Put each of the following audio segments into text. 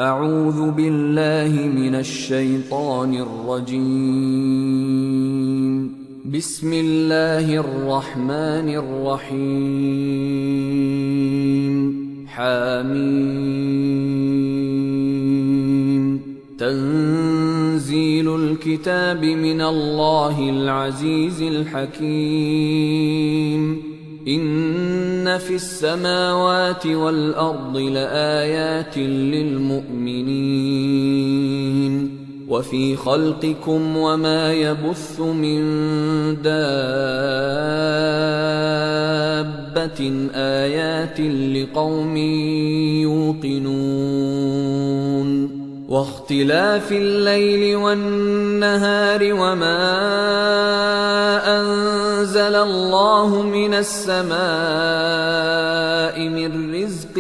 أعوذ بالله من الشيطان الرجيم. بسم الله الرحمن الرحيم. حميم. تنزيل الكتاب من الله العزيز الحكيم. إن في السماوات والأرض لآيات للمؤمنين وفي خلقكم وما يبث من دابة آيات لقوم يوقنون واختلاف الليل والنهار وما أنزل الله من السماء من رزق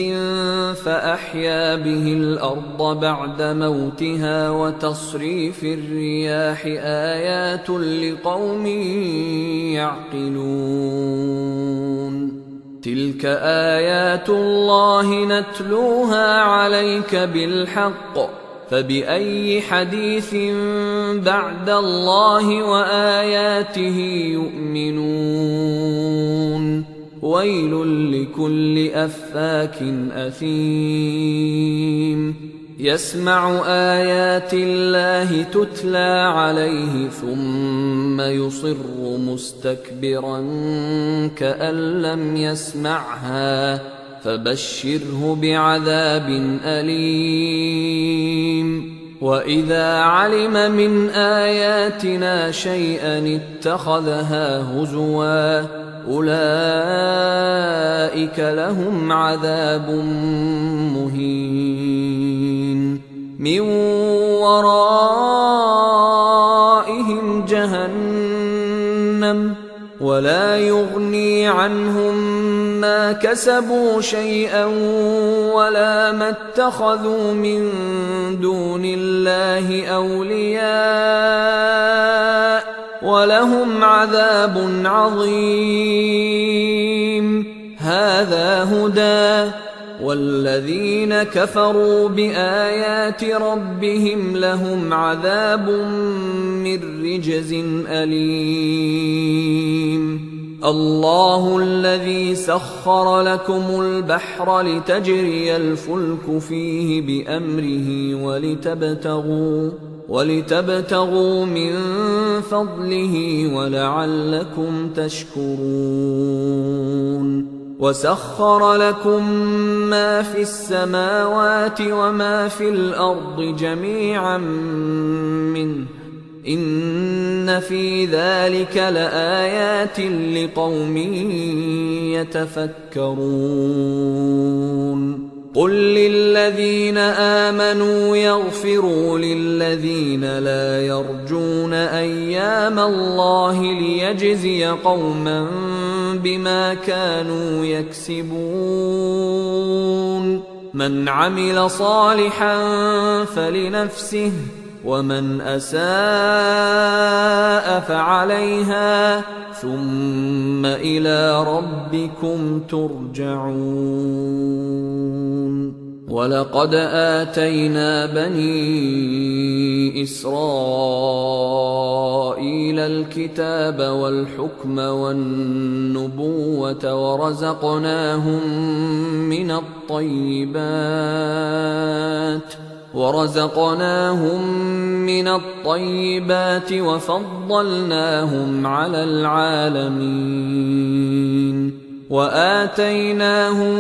فأحيا به الأرض بعد موتها وتصريف الرياح آيات لقوم يعقلون. تلك آيات الله نتلوها عليك بالحق فبأي حديث بعد الله وآياته يؤمنون. ويل لكل أفاك أثيم يسمع آيات الله تتلى عليه ثم يصر مستكبرا كأن لم يسمعها فبشره بعذاب أليم. وإذا علم من آياتنا شيئا اتخذها هزوا أولئك لهم عذاب مهين من ورائهم جهنم ولا يغني عنهم ما كسبوا شيئا ولا ما اتخذوا من دون الله أولياء ولهم عذاب عظيم. هذا هدى والذين كفروا بآيات ربهم لهم عذاب من رجز أليم. الله الذي سخر لكم البحر لتجري الفلك فيه بأمره ولتبتغوا من فضله ولعلكم تشكرون. وسخر لكم ما في السماوات وما في الأرض جميعا منه إن في ذلك لآيات لقوم يتفكرون. قل للذين آمنوا يغفروا للذين لا يرجون أيام الله ليجزي قوما بما كانوا يكسبون. من عمل صالحا فلنفسه ومن أساء فعليها ثم إلى ربكم ترجعون. ولقد آتينا بني إسرائيل الكتاب والحكم والنبوة ورزقناهم من الطيبات وفضلناهم على العالمين وآتيناهم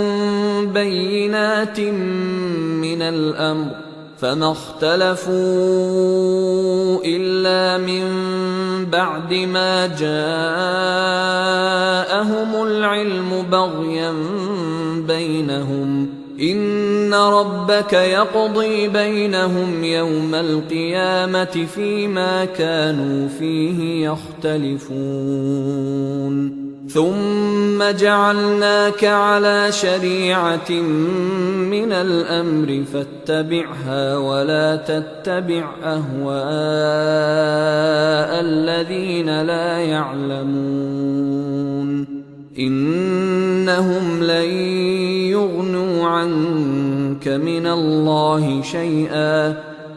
بينات من الأمر فما اختلفوا إلا من بعد ما جاءهم العلم بغيا بينهم. إن ربك يقضي بينهم يوم القيامة فيما كانوا فيه يختلفون. ثم جعلناك على شريعة من الأمر فاتبعها ولا تتبع أهواء الذين لا يعلمون. إنهم لن يغنوا عنك عنك من الله شيئا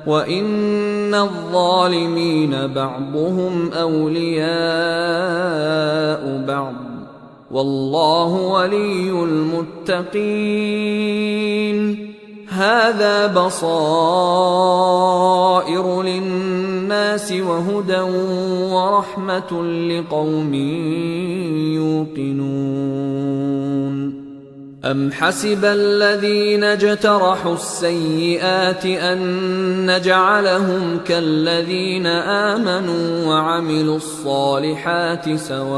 وإن الظالمين بعضهم أولياء بعض والله ولي المتقين. هذا بصائر للناس وهدى ورحمة لقوم يوقنون. أم حسب الذين اجترحوا السيئات أن نجعلهم كالذين آمنوا وعملوا الصالحات سواء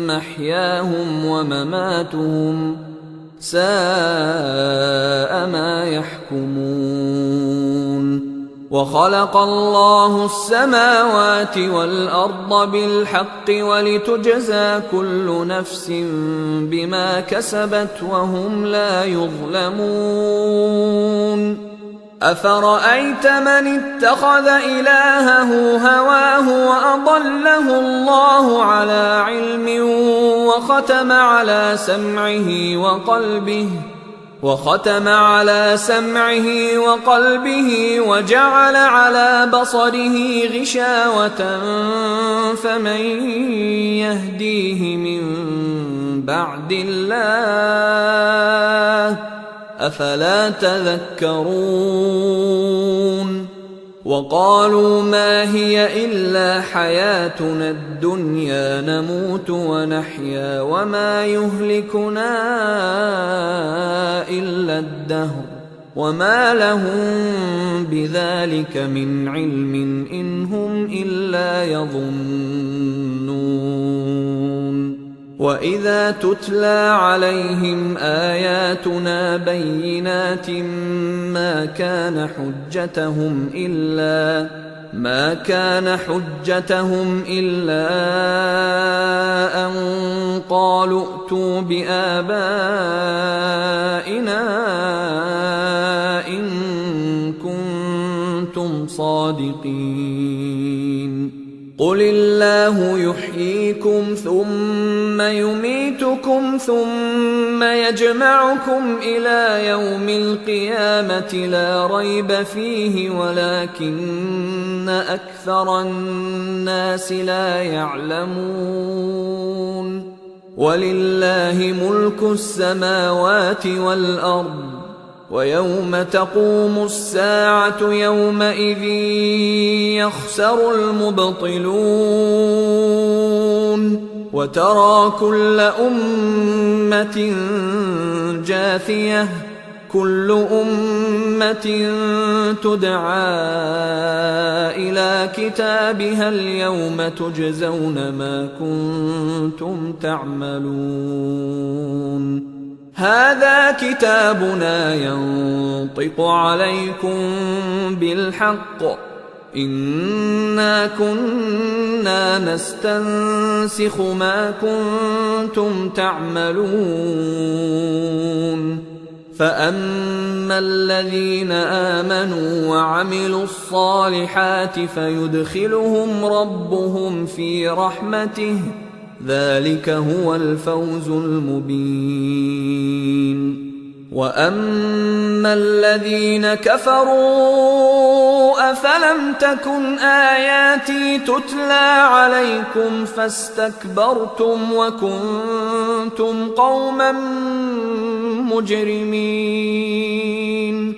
محياهم ومماتهم ساء ما يحكمون. وخلق الله السماوات والأرض بالحق ولتجزى كل نفس بما كسبت وهم لا يظلمون. أفرأيت من اتخذ إلهه هواه وأضله الله على علم وختم على سمعه وقلبه وجعل على بصره غشاوة فمن يهديه من بعد الله أفلا تذكرون. وقالوا ما هي إلا حياتنا الدنيا نموت ونحيا وما يهلكنا إلا الدهر وما لهم بذلك من علم إن هم إلا يظنون. وإذا تتلى عليهم آياتنا بينات ما كان حجتهم إلا أن قالوا ائتوا بآبائنا إن كنتم صادقين. قل الله يحييكم ثم يميتكم ثم يجمعكم إلى يوم القيامة لا ريب فيه ولكن أكثر الناس لا يعلمون. ولله ملك السماوات والأرض ويوم تقوم الساعة يومئذ يخسر المبطلون. وترى كل أمة جاثية كل أمة تدعى إلى كتابها اليوم تجزون ما كنتم تعملون. هذا كتابنا ينطق عليكم بالحق إنا كنا نستنسخ ما كنتم تعملون. فأما الذين آمنوا وعملوا الصالحات فيدخلهم ربهم في رحمته ذلك هو الفوز المبين. وأما الذين كفروا أفلم تكن آياتي تتلى عليكم فاستكبرتم وكنتم قوما مجرمين.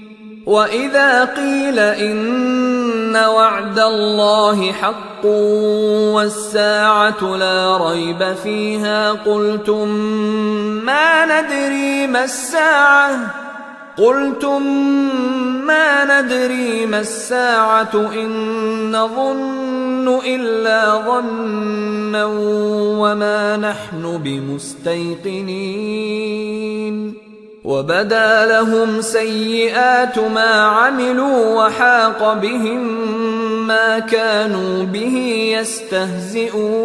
وإذا قيل إن وعد الله حق والساعة لا ريب فيها قلتم ما ندري ما الساعة إن نظن إلا ظنا وما نحن بمستيقنين. وبدا لهم سيئات ما عملوا وحاق بهم ما كانوا به يستهزئون.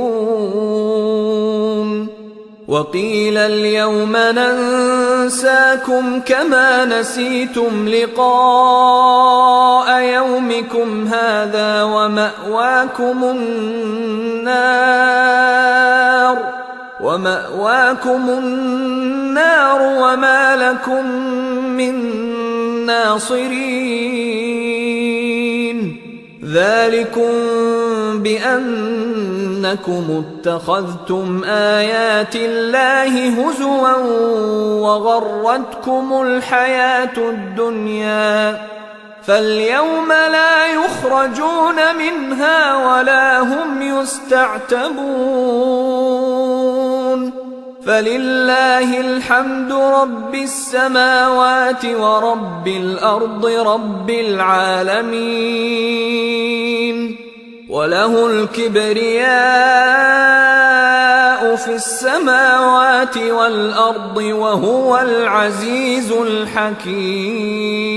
وقيل اليوم ننساكم كما نسيتم لقاء يومكم هذا ومأواكم النار وما لكم من ناصرين ذلكم بأنكم اتخذتم آيات الله هزوا وغرتكم الحياة الدنيا فاليوم لا يخرجون منها ولا هم يستعتبون فلله الحمد رب السماوات ورب الأرض رب العالمين وله الكبرياء في السماوات والأرض وهو العزيز الحكيم.